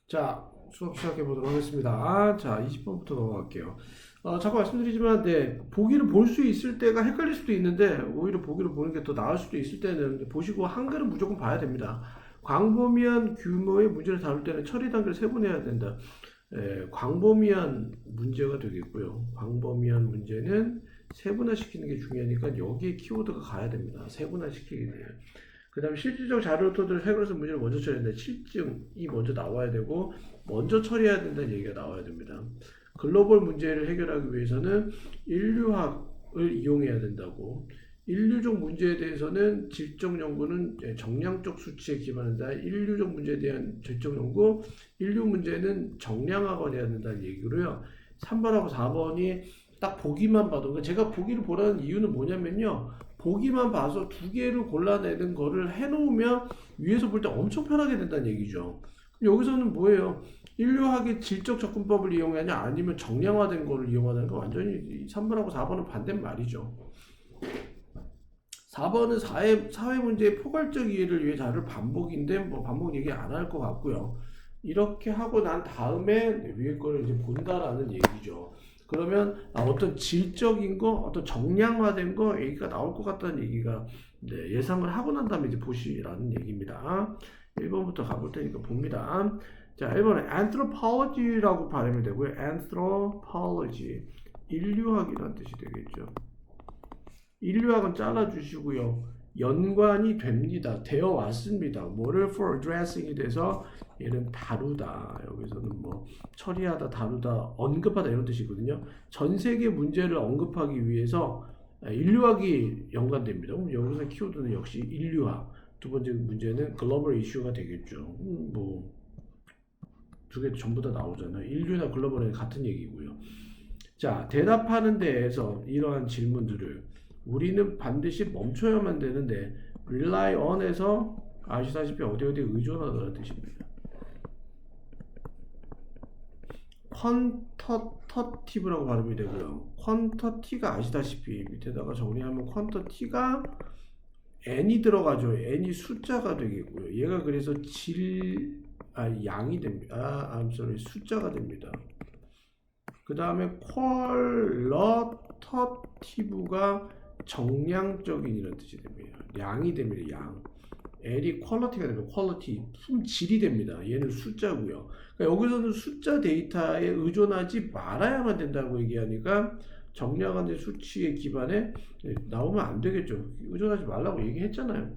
자, 수업 시작해 보도록 하겠습니다. 자, 20번부터 넘어갈게요. 자꾸 말씀드리지만, 네, 보기를 볼 수 있을 때가 헷갈릴 수도 있는데, 오히려 보기를 보는 게 더 나을 수도 있을 때는 보시고 한글은 무조건 봐야 됩니다. 광범위한 규모의 문제를 다룰 때는 처리 단계를 세분해야 된다. 광범위한 문제가 되겠고요. 광범위한 문제는 세분화시키는 게 중요하니까 여기에 키워드가 가야 됩니다. 세분화시키기 위해. 그 다음에 실질적 자료 토대로 해결해서 문제를 먼저 처리해야 돼. 실증이 먼저 나와야 되고 먼저 처리해야 된다는 얘기가 나와야 됩니다. 글로벌 문제를 해결하기 위해서는 인류학을 이용해야 된다고. 인류적 문제에 대해서는 질적 연구는 정량적 수치에 기반한다. 인류적 문제에 대한 질적 연구, 인류 문제는 정량화가 돼야 된다는 얘기로요. 3번하고 4번이 딱 보기만 봐도, 그러니까 제가 보기를 보라는 이유는 뭐냐면요. 보기만 봐서 두 개를 골라내는 거를 해놓으면 위에서 볼 때 엄청 편하게 된다는 얘기죠. 여기서는 뭐예요? 인류학의 질적 접근법을 이용하냐 아니면 정량화된 거를 이용하는 거 완전히 3번하고 4번은 반대는 말이죠. 4번은 사회 문제의 포괄적 이해를 위해 자료를 반복인데 뭐 반복 얘기 안 할 것 같고요. 이렇게 하고 난 다음에 위에 거를 이제 본다라는 얘기죠. 그러면 어떤 질적인 거, 어떤 정량화된 거 얘기가 나올 것 같다는 얘기가 예상을 하고 난 다음에 이제 보시라는 얘기입니다. 1번부터 가볼 테니까 봅니다. 자, 1번은 anthropology라고 발음이 되고요. anthropology, 인류학이라는 뜻이 되겠죠. 인류학은 잘라주시고요. 연관이 됩니다. 되어 왔습니다. 뭐를 for addressing이 돼서 얘는 다루다. 여기서는 뭐 처리하다, 다루다, 언급하다 이런 뜻이거든요. 전 세계 문제를 언급하기 위해서 인류학이 연관됩니다. 여기서 키워드는 역시 인류학. 두 번째 문제는 글로벌 이슈가 되겠죠. 뭐 두 개 전부 다 나오잖아요. 인류나 글로벌은 같은 얘기고요. 자, 대답하는 데에서 이러한 질문들을 우리는 반드시 멈춰야만 되는데 rely on에서 아시다시피 어디에 의존하다는 뜻입니다. 퀀터티브라고 발음이 되고요. 퀀터티가 아시다시피 밑에다가 정리하면 퀀터티가 n이 들어가죠. n이 숫자가 되겠고요. 얘가 그래서 양이 됩니다. I'm sorry, 숫자가 됩니다. 그 다음에 퀄러터티브가 정량적인 이런 뜻이 됩니다. 양이 됩니다. 양. L이 퀄러티가 되면 퀄러티, 품질이 됩니다. 얘는 숫자고요. 그러니까 여기서는 숫자 데이터에 의존하지 말아야만 된다고 얘기하니까 정량화된 수치에 기반에 나오면 안 되겠죠. 의존하지 말라고 얘기했잖아요.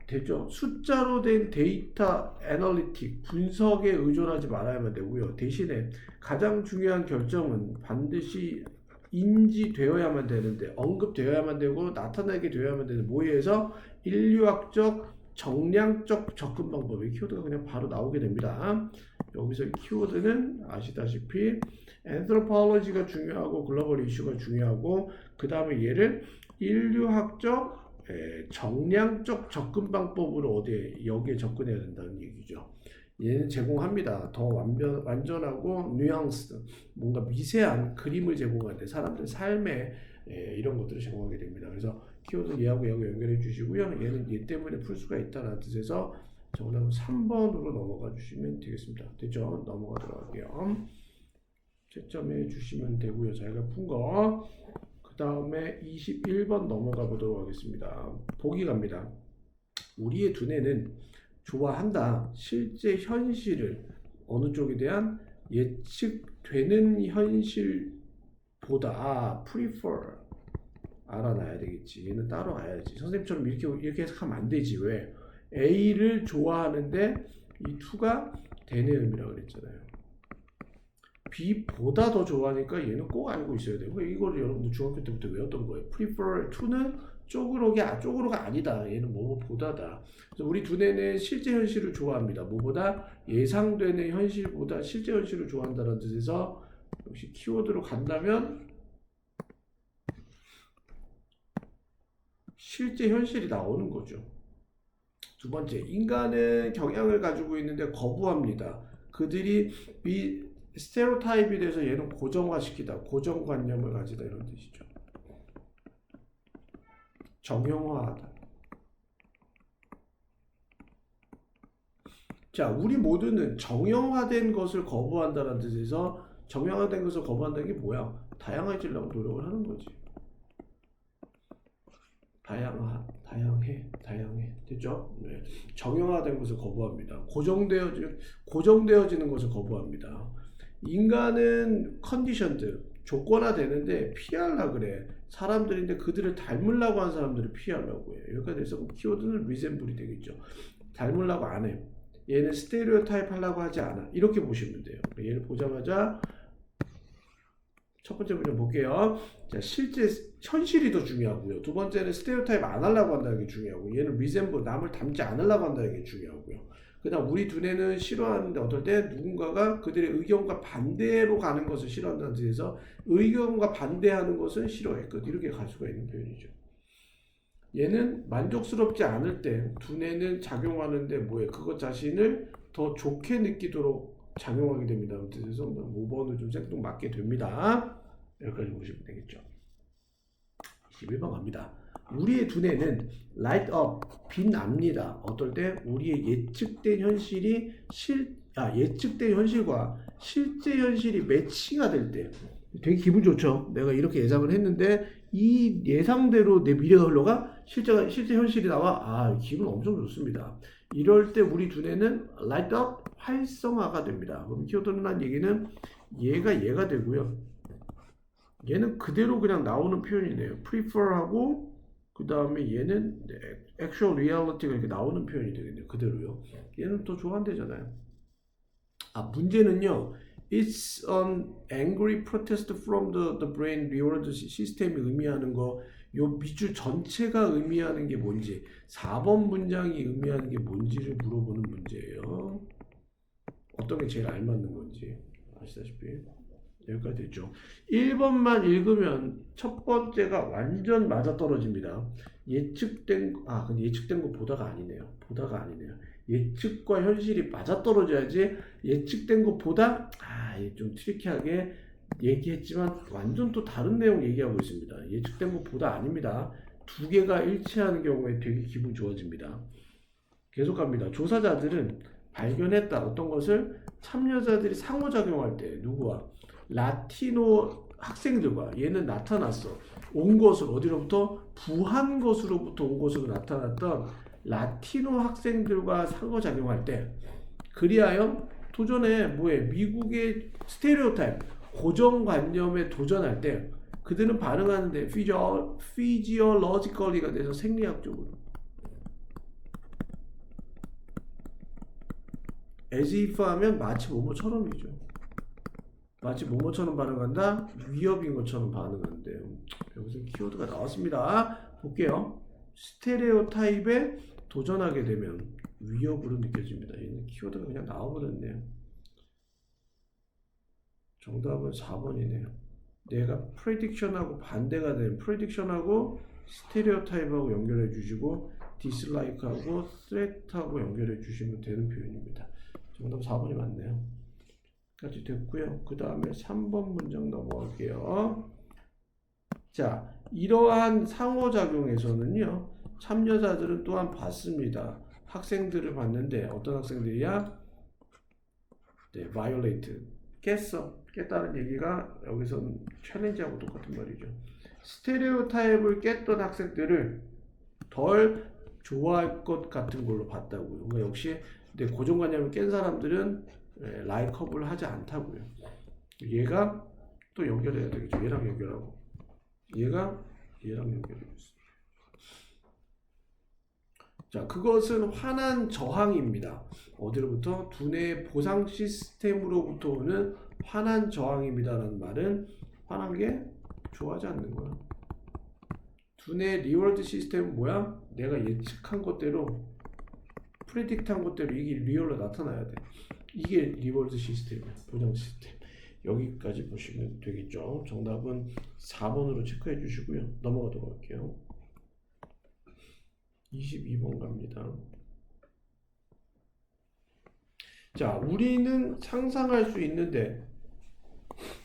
되죠. 숫자로 된 데이터 애널리틱, 분석에 의존하지 말아야만 되고요. 대신에 가장 중요한 결정은 반드시 인지되어야만 되는데, 언급되어야만 되고 나타나게 되어야만 되는 모의에서 인류학적 정량적 접근 방법의 키워드가 그냥 바로 나오게 됩니다. 여기서 키워드는 아시다시피 anthropology가 중요하고 글로벌 이슈가 중요하고 그 다음에 얘를 인류학적 정량적 접근 방법으로 여기에 접근해야 된다는 얘기죠. 얘는 제공합니다. 더 완전하고 뉘앙스, 뭔가 미세한 그림을 제공하는데 사람들 삶의 이런 것들을 제공하게 됩니다. 그래서 키워드 얘하고 연결해 주시고요. 얘는 얘 때문에 풀 수가 있다는 뜻에서 정답은 3번으로 넘어가 주시면 되겠습니다. 됐죠? 넘어가도록 할게요. 채점해 주시면 되고요. 저희가 푼 거. 그 다음에 21번 넘어가 보도록 하겠습니다. 보기 갑니다. 우리의 두뇌는 좋아한다. 실제 현실을 어느 쪽에 대한 예측되는 현실보다 prefer 알아놔야 되겠지. 얘는 따로 가야지. 선생님처럼 이렇게 해석하면 안 되지. 왜? A를 좋아하는데 이 2가 대내 의미라고 그랬잖아요. B보다 더 좋아하니까 얘는 꼭 알고 있어야 돼요. 이거를 여러분들 중학교 때부터 외웠던 거예요. prefer to는 쪽으로가 아니다. 얘는 뭐보다다. 그래서 우리 두뇌는 실제 현실을 좋아합니다. 뭐보다 예상되는 현실보다 실제 현실을 좋아한다는 뜻에서 역시 키워드로 간다면 실제 현실이 나오는 거죠. 두 번째, 인간은 경향을 가지고 있는데 거부합니다. 그들이 스테레오타입에 대해서 얘는 고정화시키다, 고정관념을 가지다 이런 뜻이죠. 정형화하다. 자, 우리 모두는 정형화된 것을 거부한다는 뜻에서 정형화된 것을 거부한다는 게 뭐야? 다양해지려고 노력을 하는 거지. 다양해. 됐죠? 네. 정형화된 것을 거부합니다. 고정되어지는 것을 거부합니다. 인간은 컨디션들, 조건화되는데 피하려고 그래. 사람들인데 그들을 닮으려고 하는 사람들을 피하려고 해. 여기까지 돼서 키워드는 리셈블이 되겠죠. 닮으려고 안 해. 얘는 스테레오타입 하려고 하지 않아. 이렇게 보시면 돼요. 얘를 보자마자 첫 번째 문제 볼게요. 자, 실제 현실이 더 중요하고요. 두 번째는 스테레오타입 안 하려고 한다는 게 중요하고, 얘는 리셈블, 남을 닮지 않으려고 한다는 게 중요하고요. 그다음 우리 두뇌는 싫어하는데 어떨 때 누군가가 그들의 의견과 반대로 가는 것을 싫어한다는 뜻에서 의견과 반대하는 것은 싫어했거든. 이렇게 갈 수가 있는 표현이죠. 얘는 만족스럽지 않을 때 두뇌는 작용하는데 뭐해? 그것 자신을 더 좋게 느끼도록 작용하게 됩니다. 그래서 5번을 좀 생뚱맞게 됩니다. 여기까지 보시면 되겠죠. 21번 갑니다. 우리의 두뇌는 light up, 빛납니다. 어떨 때 우리의 예측된 현실과 실제 현실이 매치가 될 때 되게 기분 좋죠. 내가 이렇게 예상을 했는데 이 예상대로 내 미래가 흘러가 실제 현실이 나와. 아, 기분 엄청 좋습니다. 이럴 때 우리 두뇌는 light up, 활성화가 됩니다. 그럼 키워드는 한 얘기는 얘가 되고요. 얘는 그대로 그냥 나오는 표현이네요. prefer하고 그 다음에 얘는 actual reality가 이렇게 나오는 표현이 되겠네요. 그대로요. 얘는 더 좋아한대잖아요. 아, 문제는요. It's an angry protest from the brain reward 시스템이 의미하는 거, 요 밑줄 전체가 의미하는 게 뭔지, 4번 문장이 의미하는 게 뭔지를 물어보는 문제예요. 어떤 게 제일 알맞는 건지 아시다시피 여기까지 됐죠. 1번만 읽으면 첫 번째가 완전 맞아떨어집니다. 근데 예측된 거 보다가 아니네요. 예측과 현실이 맞아떨어져야지. 예측된 것보다 좀 트리키하게 얘기했지만 완전 또 다른 내용 얘기하고 있습니다. 예측된 것보다 아닙니다. 두 개가 일치하는 경우에 되게 기분 좋아집니다. 계속 갑니다. 조사자들은 발견했다. 어떤 것을 참여자들이 상호작용할 때 누구와? 라티노 학생들과 얘는 나타났어. 온 것을 어디로부터? 부한 것으로부터 온 것으로 나타났던 라티노 학생들과 상호작용할 때 그리하여 도전에 미국의 스테레오타입 고정관념에 도전할 때 그들은 반응하는데 피지올로지컬리가 돼서 생리학적으로 as if 하면 마치 뭐뭐처럼이죠. 마치 뭐뭐처럼 반응한다? 위협인 것처럼 반응한대요. 여기서 키워드가 나왔습니다. 볼게요. 스테레오타입에 도전하게 되면 위협으로 느껴집니다. 얘는 키워드가 그냥 나와버렸네요. 정답은 4번이네요. 내가 프레딕션하고 반대가 되는 프레딕션하고 스테레오타입하고 연결해 주시고 디슬라이크하고 스트레트하고 연결해 주시면 되는 표현입니다. 정답 4번이 맞네요. 까지 됐고요. 그 다음에 3번 문장 넘어갈게요. 자, 이러한 상호작용에서는요, 참여자들은 또한 봤습니다. 학생들을 봤는데 어떤 학생들이야? 네, violate. 깼다는 얘기가 여기서는 챌린지하고 똑같은 말이죠. 스테레오타입을 깼던 학생들을 덜 좋아할 것 같은 걸로 봤다고요. 그러니까 역시 고정관념을 깬 사람들은 라이커블 하지 않다고요. 얘가 또 연결해야 되겠죠. 얘랑 연결하고 얘랑 연결해요. 자, 그것은 환한 저항입니다. 어디로부터? 두뇌의 보상 시스템으로부터 오는 환한 저항입니다라는 말은 환한 게 좋아하지 않는 거야. 두뇌의 리워드 시스템은 뭐야? 내가 예측한 것대로 프레딕트한 것대로 이게 리얼로 나타나야 돼. 이게 리워드 시스템이야. 보상 시스템. 여기까지 보시면 되겠죠. 정답은 4번으로 체크해 주시고요. 넘어가도록 할게요. 22번 갑니다. 자, 우리는 상상할 수 있는데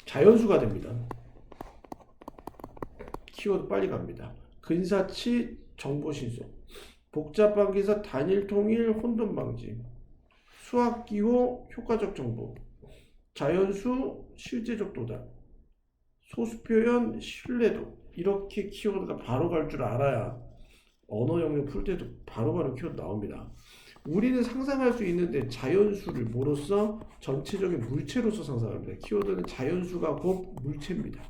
자연수가 됩니다. 키워드 빨리 갑니다. 근사치 정보신속, 복잡한 기사 단일 통일 혼돈 방지, 수학기호 효과적 정보, 자연수 실제적 도달, 소수표현 신뢰도, 이렇게 키워드가 바로 갈 줄 알아야 언어 영역 풀 때도 바로바로 키워드 나옵니다. 우리는 상상할 수 있는데 자연수를 뭐로서? 전체적인 물체로서 상상합니다. 키워드는 자연수가 곧 물체입니다.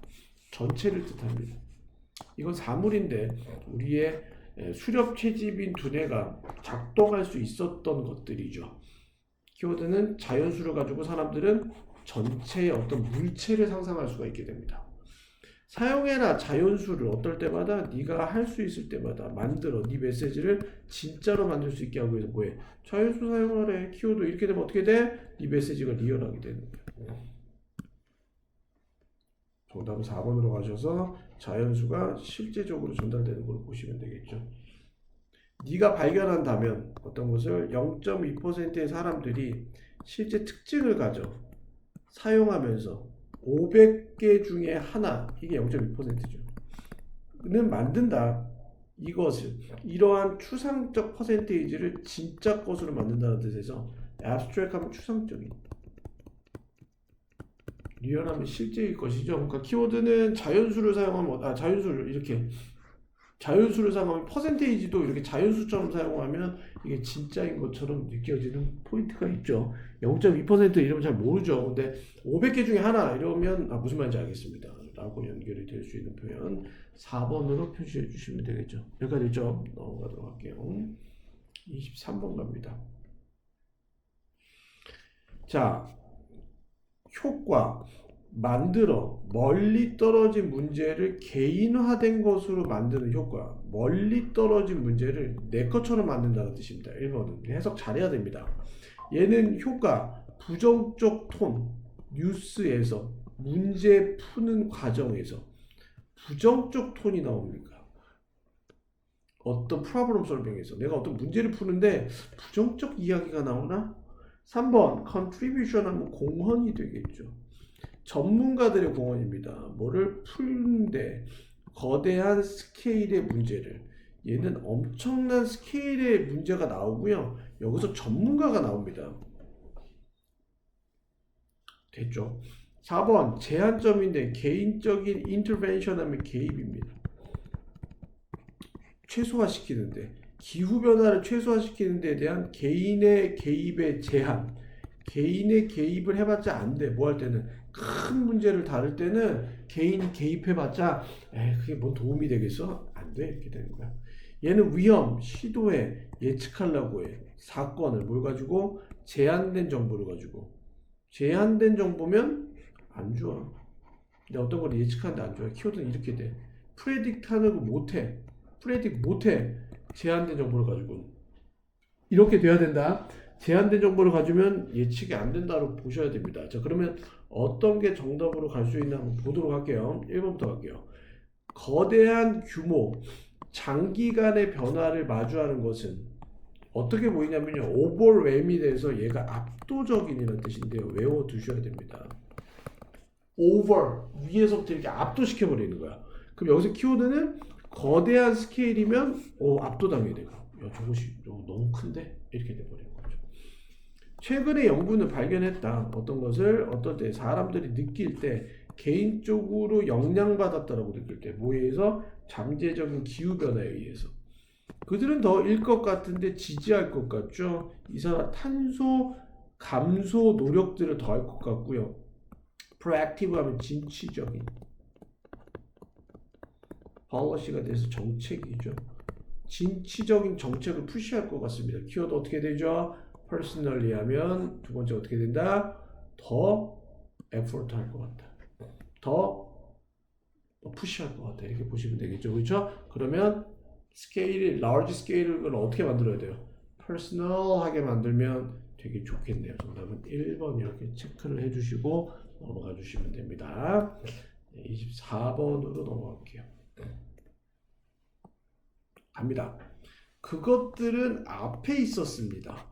전체를 뜻합니다. 이건 사물인데 우리의 수렵 채집인 두뇌가 작동할 수 있었던 것들이죠. 키워드는 자연수를 가지고 사람들은 전체의 어떤 물체를 상상할 수가 있게 됩니다. 사용해라 자연수를 어떨 때마다 네가 할 수 있을 때마다 만들어 네 메시지를 진짜로 만들 수 있게 하기 위해서 뭐해? 자연수 사용하래. 키워드 이렇게 되면 어떻게 돼? 네 메시지가 리얼하게 되는 거야. 정답은 4번으로 가셔서 자연수가 실제적으로 전달되는 걸 보시면 되겠죠. 네가 발견한다면 어떤 것을 0.2%의 사람들이 실제 특징을 가져 사용하면서 500개 중에 하나, 이게 0.2%죠. 는 만든다. 이것을 이러한 추상적 퍼센테이지를 진짜 것으로 만든다는 뜻에서 abstract하면 추상적인, 리얼하면 실제일 것이죠. 그러니까 키워드는 자연수를 사용하면 자연수를 이렇게 자연수를 사용하면 퍼센테이지도 이렇게 자연수처럼 사용하면 이게 진짜인 것처럼 느껴지는 포인트가 있죠. 0.2% 이러면 잘 모르죠. 근데 500개 중에 하나 이러면 무슨 말인지 알겠습니다. 라고 연결이 될 수 있는 표현 4번으로 표시해 주시면 되겠죠. 여기까지 됐죠? 넘어가도록 할게요. 23번 갑니다. 자, 효과 만들어 멀리 떨어진 문제를 개인화된 것으로 만드는 효과. 멀리 떨어진 문제를 내 것처럼 만든다는 뜻입니다. 1번은 해석 잘해야 됩니다. 얘는 효과 부정적 톤, 뉴스에서 문제 푸는 과정에서 부정적 톤이 나옵니까? 어떤 프로블럼 솔빙에서 내가 어떤 문제를 푸는데 부정적 이야기가 나오나? 3번 contribution 하면 공헌이 되겠죠. 전문가들의 공헌입니다. 뭐를 푸는데 거대한 스케일의 문제를, 얘는 엄청난 스케일의 문제가 나오고요. 여기서 전문가가 나옵니다. 됐죠? 4번 제한점인데 개인적인 인터벤션 하면 개입입니다. 최소화시키는데, 기후변화를 최소화시키는 데 대한 개인의 개입의 제한. 개인의 개입을 해봤자 안 돼. 뭐 할 때는 큰 문제를 다룰 때는 개인이 개입해봤자 그게 뭔 도움이 되겠어? 안 돼. 이렇게 되는 거야. 얘는 위험, 시도해, 예측하려고 해. 사건을 뭘 가지고? 제한된 정보를 가지고. 제한된 정보면 안 좋아. 근데 어떤 걸 예측하는데 안 좋아. 키워드는 이렇게 돼. 프레딕트 하는 거 못해. 프레딕 못해. 제한된 정보를 가지고. 이렇게 돼야 된다. 제한된 정보를 가지면 예측이 안 된다고 보셔야 됩니다. 자, 그러면 어떤 게 정답으로 갈 수 있나 한번 보도록 할게요. 1번부터 갈게요. 거대한 규모, 장기간의 변화를 마주하는 것은 어떻게 보이냐면요. overwhelm이 돼서 얘가 압도적인이라는 뜻인데요. 외워두셔야 됩니다. over, 위에서부터 이렇게 압도시켜버리는 거야. 그럼 여기서 키워드는 거대한 스케일이면 압도당해야 돼요. 야, 저것이 너무 큰데? 이렇게 돼버리는 거죠. 최근에 연구는 발견했다. 어떤 것을 어떤 때 사람들이 느낄 때 개인적으로 영향받았다라고 느낄 때 뭐에 의해서? 잠재적인 기후변화에 의해서. 그들은 더 일 것 같은데 지지할 것 같죠. 이 사람 탄소 감소 노력들을 더 할 것 같고요. proactive 하면 진취적인, policy가 돼서 정책이죠. 진취적인 정책을 푸시할 것 같습니다. 키워드 어떻게 되죠? personally 하면 두 번째 어떻게 된다? 더 effort 할 것 같다. 더 푸시할 것 같다. 이렇게 보시면 되겠죠. 그렇죠? 그러면 스케일이 large 스케일을 어떻게 만들어야 돼요? personal하게 만들면 되게 좋겠네요. 정답은 1번 이렇게 체크를 해주시고 넘어가 주시면 됩니다. 24번으로 넘어갈게요. 갑니다. 그것들은 앞에 있었습니다.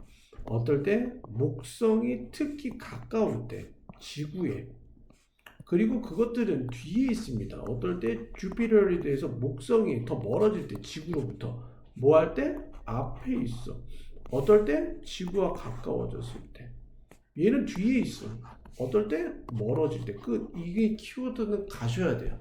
어떨 때? 목성이 특히 가까울 때, 지구에. 그리고 그것들은 뒤에 있습니다. 어떨 때? 주피터에 대해서 목성이 더 멀어질 때, 지구로부터. 뭐 할 때? 앞에 있어. 어떨 때 지구와 가까워졌을 때. 얘는 뒤에 있어. 어떨 때 멀어질 때. 끝. 이게 키워드는 가셔야 돼요.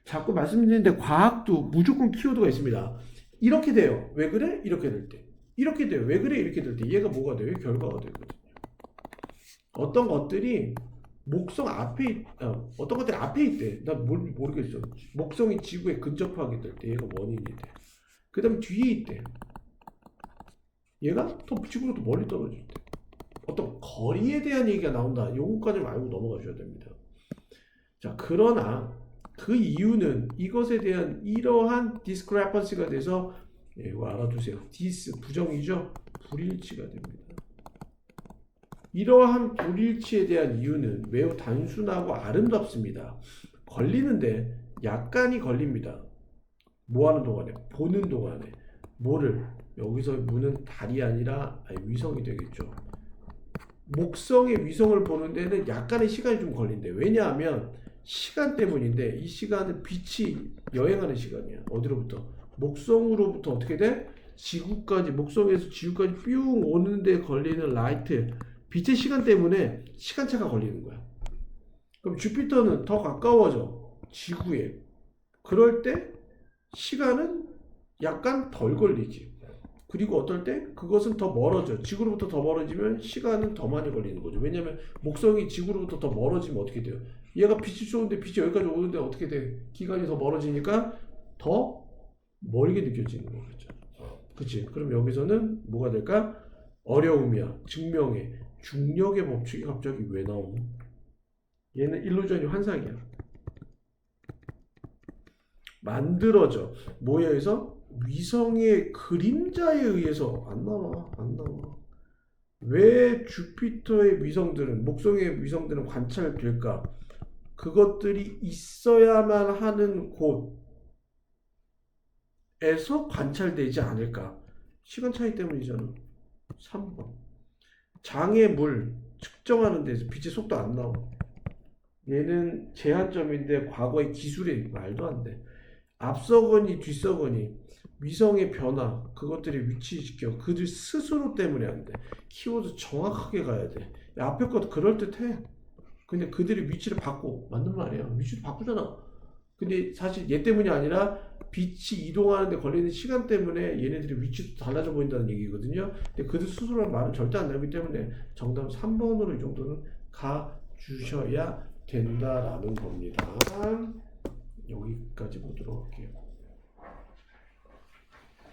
자꾸 말씀드리는데 과학도 무조건 키워드가 있습니다. 이렇게 돼요. 왜 그래? 이렇게 될 때. 이렇게 돼요. 왜 그래? 이렇게 될 때. 얘가 뭐가 돼요? 결과가 되거든요. 어떤 것들이 목성 앞에 어떤 것들이 앞에 있대. 난 모르겠어. 목성이 지구에 근접하게 될 때 얘가 원인이 돼. 그 다음에 뒤에 있대. 얘가 더 지구로부터 멀리 떨어질 때. 어떤 거리에 대한 얘기가 나온다. 요거까지 알고 넘어가셔야 됩니다. 자, 그러나 그 이유는 이것에 대한 이러한 discrepancy가 돼서 이거 알아두세요. dis 부정이죠. 불일치가 됩니다. 이러한 불일치에 대한 이유는 매우 단순하고 아름답습니다. 걸리는데 약간이 걸립니다. 뭐 하는 동안에? 보는 동안에. 뭐를? 여기서 무는 달이 아니라 위성이 되겠죠. 목성의 위성을 보는 데는 약간의 시간이 좀 걸린대. 왜냐하면 시간 때문인데 이 시간은 빛이 여행하는 시간이야. 어디로부터? 목성으로부터 어떻게 돼? 지구까지, 목성에서 지구까지 뿅 오는데 걸리는 라이트, 빛의 시간 때문에 시간차가 걸리는 거야. 그럼 주피터는 더 가까워져. 지구에. 그럴 때 시간은 약간 덜 걸리지. 그리고 어떨 때 그것은 더 멀어져. 지구로부터 더 멀어지면 시간은 더 많이 걸리는 거죠. 왜냐하면 목성이 지구로부터 더 멀어지면 어떻게 돼요? 얘가 빛이 쏘는데 빛이 여기까지 오는데 어떻게 돼? 기간이 더 멀어지니까 더 멀게 느껴지는 거겠죠. 그치? 그럼 여기서는 뭐가 될까? 어려움이야. 증명해. 중력의 법칙이 갑자기 왜 나오노? 얘는 일루전이 환상이야. 만들어져. 뭐에 의해서? 위성의 그림자에 의해서 안 나와. 왜 주피터의 위성들은, 목성의 위성들은 관찰될까? 그것들이 있어야만 하는 곳에서 관찰되지 않을까? 시간 차이 때문이잖아. 3번. 장애물 측정하는 데서 빛의 속도 안 나와. 얘는 제한점인데 과거의 기술이 말도 안 돼. 앞서거니 뒤서거니 위성의 변화, 그것들이 위치시켜. 그들 스스로 때문에 안 돼. 키워드 정확하게 가야 돼. 앞에 것도 그럴듯해. 근데 그들이 위치를 바꿔. 맞는 말이야. 위치를 바꾸잖아. 근데 사실 얘 때문이 아니라 빛이 이동하는데 걸리는 시간 때문에 얘네들이 위치도 달라져 보인다는 얘기거든요. 근데 그들 스스로는 말은 절대 안 나오기 때문에 정답 3번으로 이 정도는 가주셔야 된다라는 겁니다. 여기까지 보도록 할게요.